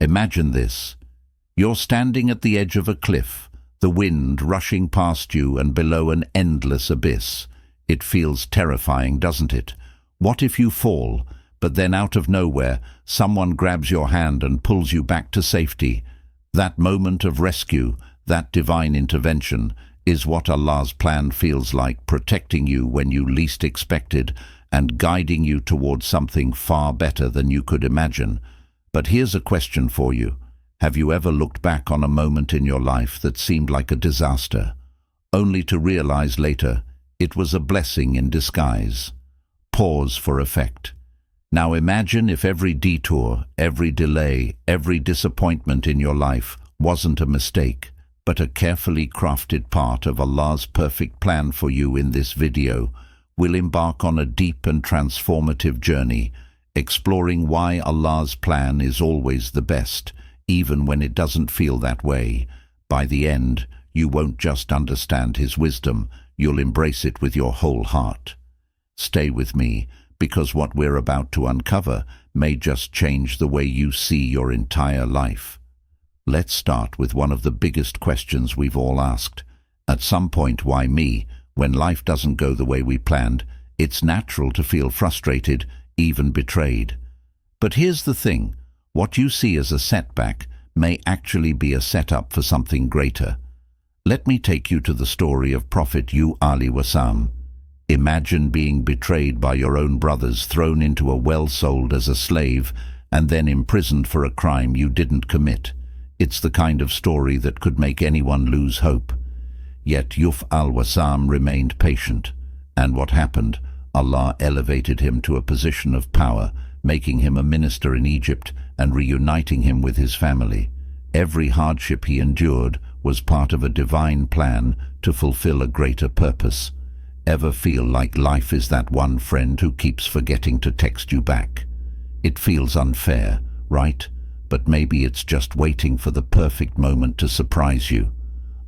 Imagine this. You're standing at the edge of a cliff, the wind rushing past you and below an endless abyss. It feels terrifying, doesn't it? What if you fall, but then out of nowhere, someone grabs your hand and pulls you back to safety? That moment of rescue, that divine intervention, is what Allah's plan feels like, protecting you when you least expected and guiding you towards something far better than you could imagine. But here's a question for you. Have you ever looked back on a moment in your life that seemed like a disaster, only to realize later it was a blessing in disguise? Pause for effect. Now imagine if every detour, every delay, every disappointment in your life wasn't a mistake, but a carefully crafted part of Allah's perfect plan for you. In this video, we'll embark on a deep and transformative journey, exploring why Allah's plan is always the best, even when it doesn't feel that way. By the end, you won't just understand His wisdom, you'll embrace it with your whole heart. Stay with me, because what we're about to uncover may just change the way you see your entire life. Let's start with one of the biggest questions we've all asked. At some point, why me? When life doesn't go the way we planned, it's natural to feel frustrated, even betrayed. But here's the thing. What you see as a setback may actually be a setup for something greater. Let me take you to the story of Prophet Musa. Imagine being betrayed by your own brothers, thrown into a well sold as a slave, and then imprisoned for a crime you didn't commit. It's the kind of story that could make anyone lose hope. Yet Musa remained patient. And what happened? Allah elevated him to a position of power, making him a minister in Egypt and reuniting him with his family. Every hardship he endured was part of a divine plan to fulfill a greater purpose. Ever feel like life is that one friend who keeps forgetting to text you back? It feels unfair, right? But maybe it's just waiting for the perfect moment to surprise you.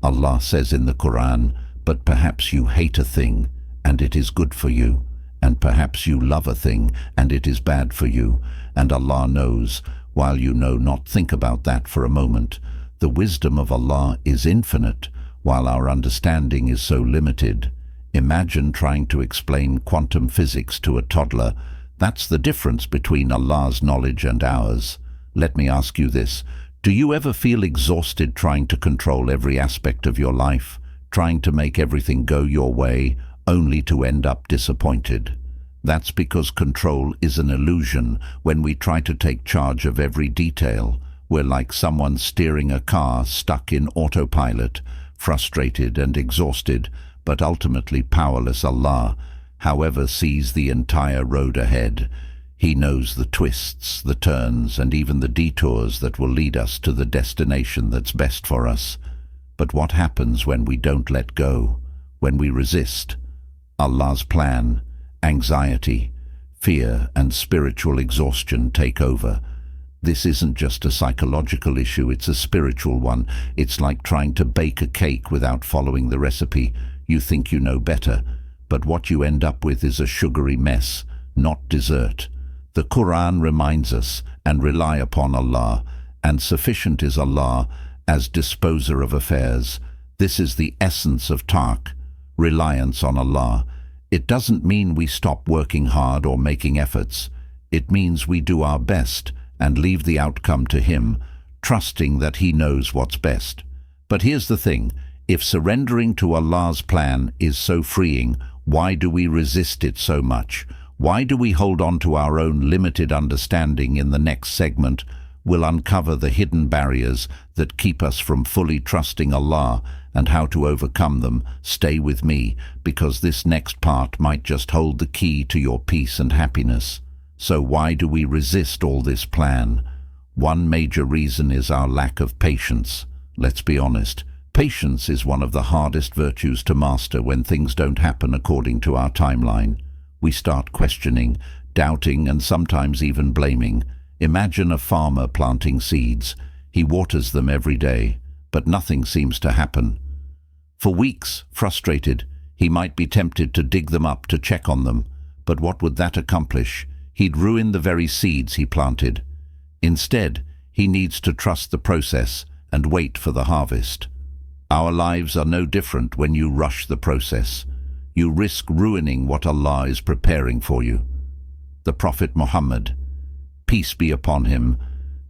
Allah says in the Quran, "But perhaps you hate a thing, and it is good for you. And perhaps you love a thing, and it is bad for you. And Allah knows, while you know not." Think about that for a moment. The wisdom of Allah is infinite, while our understanding is so limited. Imagine trying to explain quantum physics to a toddler. That's the difference between Allah's knowledge and ours. Let me ask you this. Do you ever feel exhausted trying to control every aspect of your life, trying to make everything go your way, only to end up disappointed? That's because control is an illusion. When we try to take charge of every detail, we're like someone steering a car stuck in autopilot, frustrated and exhausted, but ultimately powerless. Allah, however, sees the entire road ahead. He knows the twists, the turns, and even the detours that will lead us to the destination that's best for us. But what happens when we don't let go, when we resist Allah's plan? Anxiety, fear, and spiritual exhaustion take over. This isn't just a psychological issue, it's a spiritual one. It's like trying to bake a cake without following the recipe. You think you know better, but what you end up with is a sugary mess, not dessert. The Quran reminds us, and rely upon Allah, and sufficient is Allah as disposer of affairs. This is the essence of tawakkul, reliance on Allah. It doesn't mean we stop working hard or making efforts. It means we do our best and leave the outcome to Him, trusting that He knows what's best. But here's the thing. If surrendering to Allah's plan is so freeing, why do we resist it so much? Why do we hold on to our own limited understanding? In the next segment, we'll uncover the hidden barriers that keep us from fully trusting Allah and how to overcome them. Stay with me, because this next part might just hold the key to your peace and happiness. So why do we resist all this plan? One major reason is our lack of patience. Let's be honest. Patience is one of the hardest virtues to master. When things don't happen according to our timeline, we start questioning, doubting, and sometimes even blaming. Imagine a farmer planting seeds. He waters them every day, but nothing seems to happen. For weeks, frustrated, he might be tempted to dig them up to check on them. But what would that accomplish? He'd ruin the very seeds he planted. Instead, He needs to trust the process and wait for the harvest. Our lives are no different when you rush the process. You risk ruining what Allah is preparing for you. The Prophet Muhammad, peace be upon him,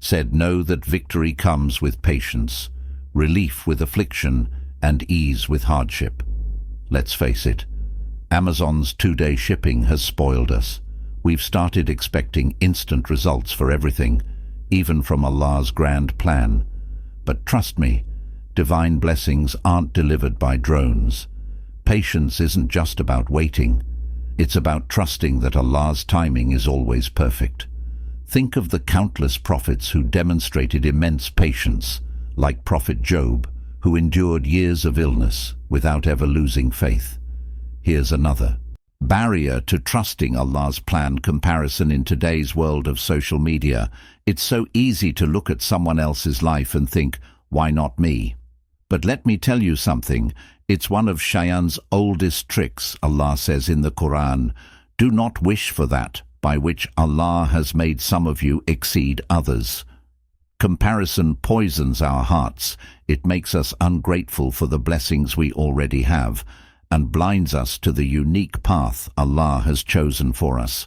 said, "Know that victory comes with patience, relief with affliction, and ease with hardship." Let's face it, Amazon's 2-day shipping has spoiled us. We've started expecting instant results for everything, even from Allah's grand plan. But trust me, divine blessings aren't delivered by drones. Patience isn't just about waiting. It's about trusting that Allah's timing is always perfect. Think of the countless prophets who demonstrated immense patience, like Prophet Job, who endured years of illness without ever losing faith. Here's another barrier to trusting Allah's plan: comparison. In today's world of social media, it's so easy to look at someone else's life and think, why not me? But let me tell you something, it's one of Shaitan's oldest tricks. Allah says in the Quran, "Do not wish for that by which Allah has made some of you exceed others." Comparison poisons our hearts. It makes us ungrateful for the blessings we already have and blinds us to the unique path Allah has chosen for us.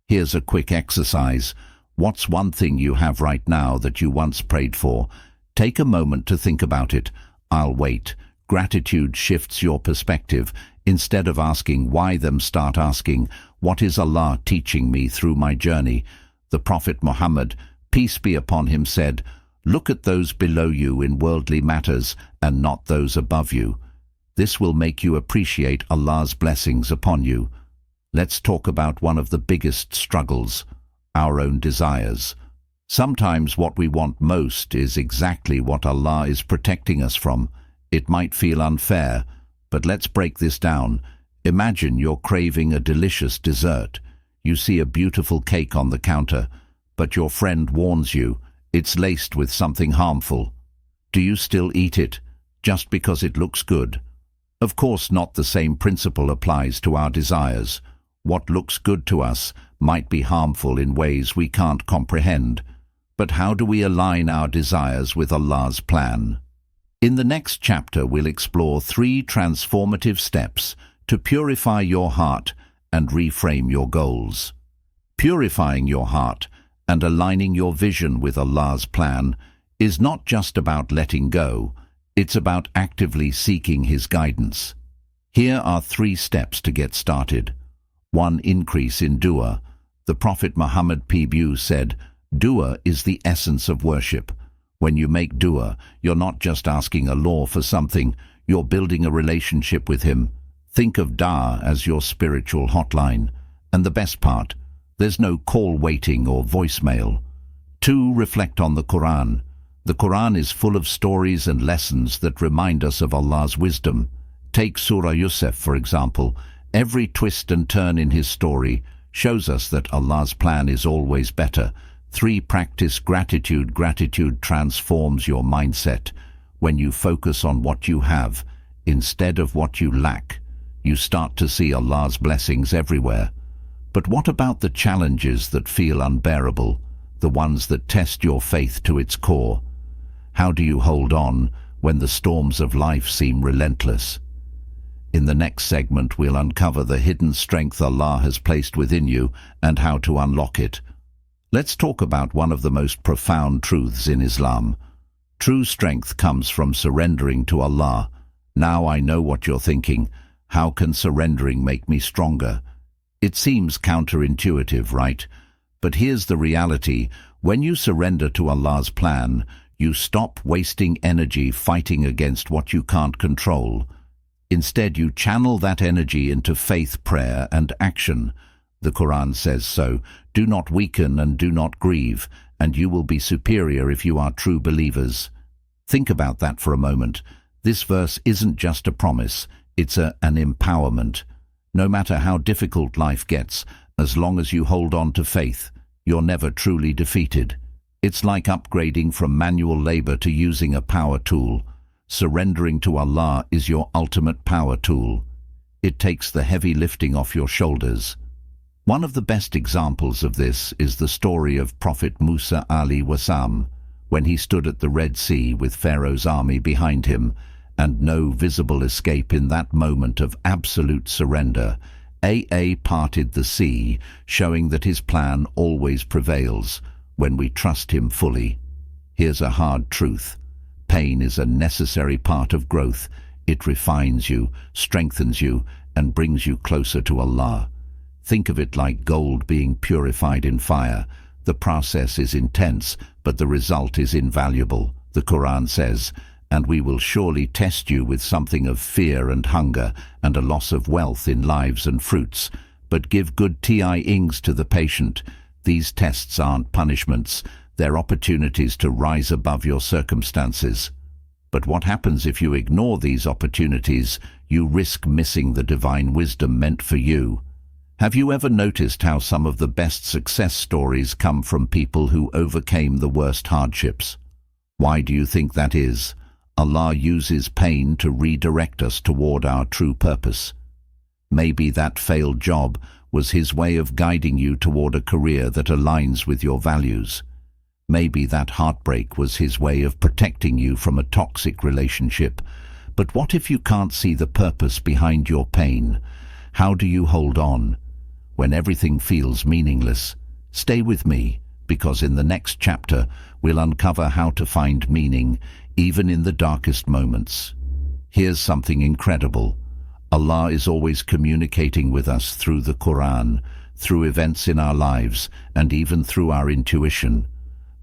Here's a quick exercise. What's one thing you have right now that you once prayed for? Take a moment to think about it. I'll wait. Gratitude shifts your perspective. Instead of asking why them, start asking, what is Allah teaching me through my journey? The Prophet Muhammad, peace be upon him, said, "Look at those below you in worldly matters and not those above you." This will make you appreciate Allah's blessings upon you. Let's talk about one of the biggest struggles, our own desires. Sometimes what we want most is exactly what Allah is protecting us from. It might feel unfair, but let's break this down. Imagine you're craving a delicious dessert. You see a beautiful cake on the counter, but your friend warns you it's laced with something harmful. Do you still eat it just because it looks good? Of course not. The same principle applies to our desires. What looks good to us might be harmful in ways we can't comprehend. But how do we align our desires with Allah's plan? In the next chapter, we'll explore 3 transformative steps to purify your heart and reframe your goals. Purifying your heart and aligning your vision with Allah's plan is not just about letting go, it's about actively seeking His guidance. Here are 3 steps to get started. 1. Increase in dua. The Prophet Muhammad PBU said, "Dua is the essence of worship." When you make dua, you're not just asking Allah for something, you're building a relationship with Him. Think of dua as your spiritual hotline. And the best part, there's no call waiting or voicemail. 2. Reflect on the Quran. The Quran is full of stories and lessons that remind us of Allah's wisdom. Take Surah Yusuf, for example. Every twist and turn in his story shows us that Allah's plan is always better. 3. Practice gratitude. Gratitude transforms your mindset. When you focus on what you have instead of what you lack, you start to see Allah's blessings everywhere. But what about the challenges that feel unbearable, the ones that test your faith to its core? How do you hold on when the storms of life seem relentless? In the next segment, we'll uncover the hidden strength Allah has placed within you and how to unlock it. Let's talk about one of the most profound truths in Islam. True strength comes from surrendering to Allah. Now I know what you're thinking. How can surrendering make me stronger? It seems counterintuitive, right? But here's the reality. When you surrender to Allah's plan, you stop wasting energy fighting against what you can't control. Instead, you channel that energy into faith, prayer, and action. The Quran says so. Do not weaken and do not grieve, and you will be superior if you are true believers. Think about that for a moment. This verse isn't just a promise, it's an empowerment. No matter how difficult life gets, as long as you hold on to faith, you're never truly defeated. It's like upgrading from manual labor to using a power tool. Surrendering to Allah is your ultimate power tool. It takes the heavy lifting off your shoulders. One of the best examples of this is the story of Prophet Musa alayhi wasalam. when he stood at the Red Sea with Pharaoh's army behind him, and no visible escape in that moment of absolute surrender, AA parted the sea, showing that his plan always prevails when we trust him fully. Here's a hard truth. Pain is a necessary part of growth. It refines you, strengthens you, and brings you closer to Allah. Think of it like gold being purified in fire. The process is intense, but the result is invaluable. The Quran says, "And we will surely test you with something of fear and hunger, and a loss of wealth in lives and fruits. But give good tidings to the patient." These tests aren't punishments, they're opportunities to rise above your circumstances. But what happens if you ignore these opportunities? You risk missing the divine wisdom meant for you. Have you ever noticed how some of the best success stories come from people who overcame the worst hardships? Why do you think that is? Allah uses pain to redirect us toward our true purpose. Maybe that failed job was His way of guiding you toward a career that aligns with your values. Maybe that heartbreak was His way of protecting you from a toxic relationship. But what if you can't see the purpose behind your pain? How do you hold on when everything feels meaningless? Stay with me, because in the next chapter we'll uncover how to find meaning even in the darkest moments. Here's something incredible. Allah is always communicating with us through the Quran, through events in our lives, and even through our intuition.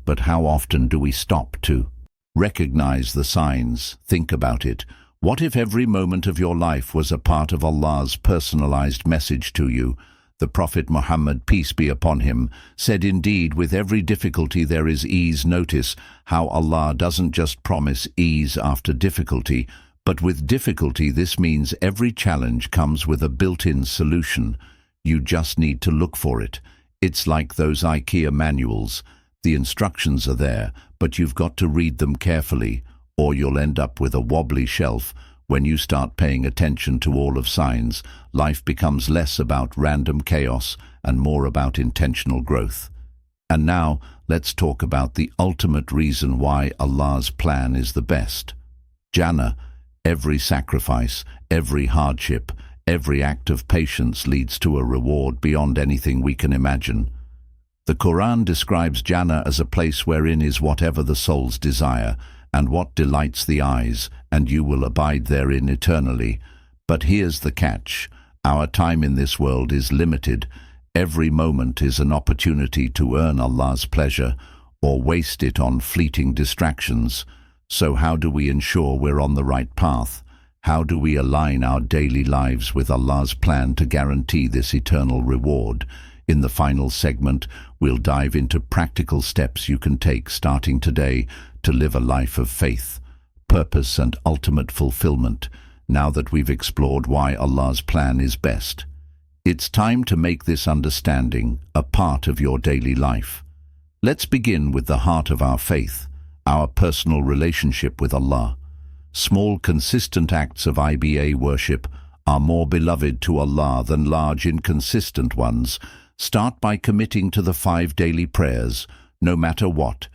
But how often do we stop to recognize the signs? Think about it. What if every moment of your life was a part of Allah's personalized message to you? The Prophet Muhammad, peace be upon him, said, "Indeed, with every difficulty there is ease." Notice how Allah doesn't just promise ease after difficulty, but with difficulty this means every challenge comes with a built-in solution. You just need to look for it. It's like those IKEA manuals. The instructions are there, but you've got to read them carefully, or you'll end up with a wobbly shelf. When you start paying attention to all of signs, life becomes less about random chaos and more about intentional growth. And now, let's talk about the ultimate reason why Allah's plan is the best. Jannah. Every sacrifice, every hardship, every act of patience leads to a reward beyond anything we can imagine. The Quran describes Jannah as a place wherein is whatever the soul's desire, and what delights the eyes, and you will abide therein eternally. But here's the catch. Our time in this world is limited. Every moment is an opportunity to earn Allah's pleasure, or waste it on fleeting distractions. So how do we ensure we're on the right path? How do we align our daily lives with Allah's plan to guarantee this eternal reward? In the final segment, we'll dive into practical steps you can take starting today to live a life of faith, purpose, and ultimate fulfillment. Now that we've explored why Allah's plan is best, it's time to make this understanding a part of your daily life. Let's begin with the heart of our faith, our personal relationship with Allah. Small, consistent acts of IBA worship are more beloved to Allah than large, inconsistent ones. Start by committing to the 5 daily prayers, no matter what.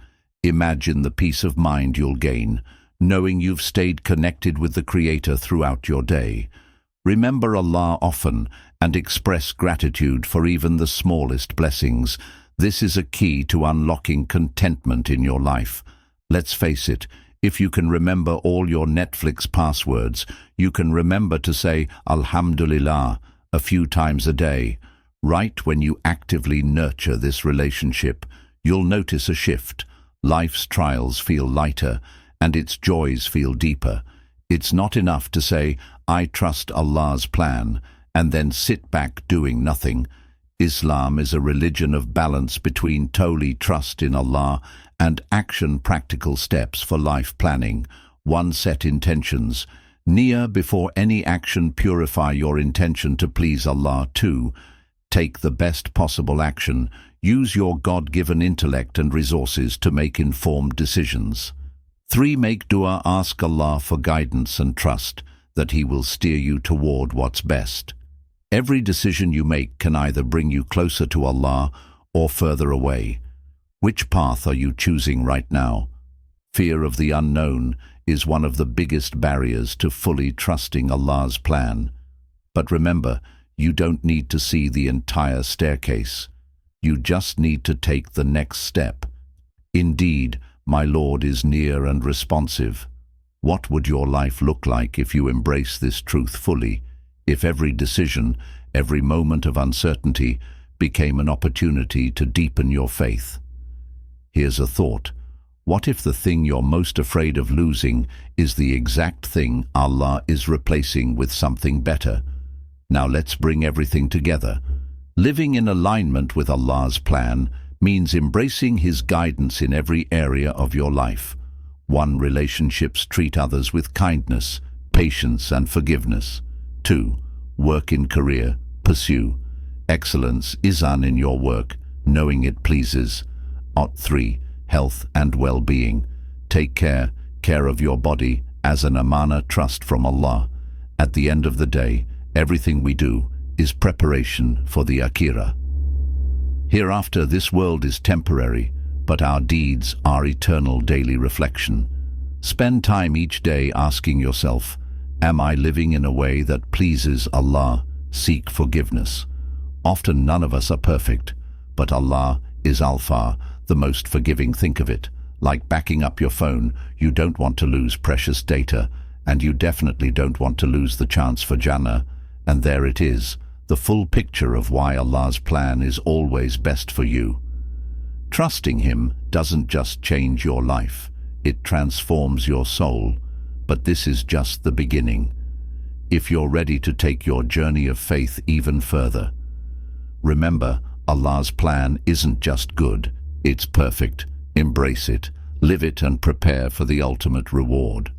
Imagine the peace of mind you'll gain, knowing you've stayed connected with the Creator throughout your day. Remember Allah often and express gratitude for even the smallest blessings. This is a key to unlocking contentment in your life. Let's face it, if you can remember all your Netflix passwords, you can remember to say Alhamdulillah a few times a day. Right when you actively nurture this relationship, you'll notice a shift. Life's trials feel lighter, and its joys feel deeper. It's not enough to say, "I trust Allah's plan," and then sit back doing nothing. Islam is a religion of balance between totally trust in Allah and action, practical steps for life planning. 1. Set intentions. Niyyah before any action. Purify your intention to please Allah. 2. Take the best possible action. Use your God-given intellect and resources to make informed decisions. 3. Make dua. Ask Allah for guidance and trust that He will steer you toward what's best. Every decision you make can either bring you closer to Allah or further away. Which path are you choosing right now? Fear of the unknown is one of the biggest barriers to fully trusting Allah's plan. But remember, you don't need to see the entire staircase. You just need to take the next step. Indeed, my Lord is near and responsive. What would your life look like if you embrace this truth fully? If every decision, every moment of uncertainty became an opportunity to deepen your faith? Here's a thought. What if the thing you're most afraid of losing is the exact thing Allah is replacing with something better? Now let's bring everything together. Living in alignment with Allah's plan means embracing His guidance in every area of your life. 1. Relationships: treat others with kindness, patience and forgiveness. 2. Work in career: pursue excellence, izan in your work, knowing it pleases. 3. Health and well-being: take care of your body as an amana, trust from Allah. At the end of the day, everything we do is preparation for the akhirah. Hereafter, this world is temporary, but our deeds are eternal. Daily reflection. Spend time each day asking yourself, am I living in a way that pleases Allah? Seek forgiveness. Often none of us are perfect, but Allah is Al-Far, the most forgiving. Think of it like backing up your phone. You don't want to lose precious data, and you definitely don't want to lose the chance for Jannah. And there it is, the full picture of why Allah's plan is always best for you. Trusting Him doesn't just change your life, it transforms your soul. But this is just the beginning. If you're ready to take your journey of faith even further, remember, Allah's plan isn't just good, it's perfect. Embrace it, live it, and prepare for the ultimate reward.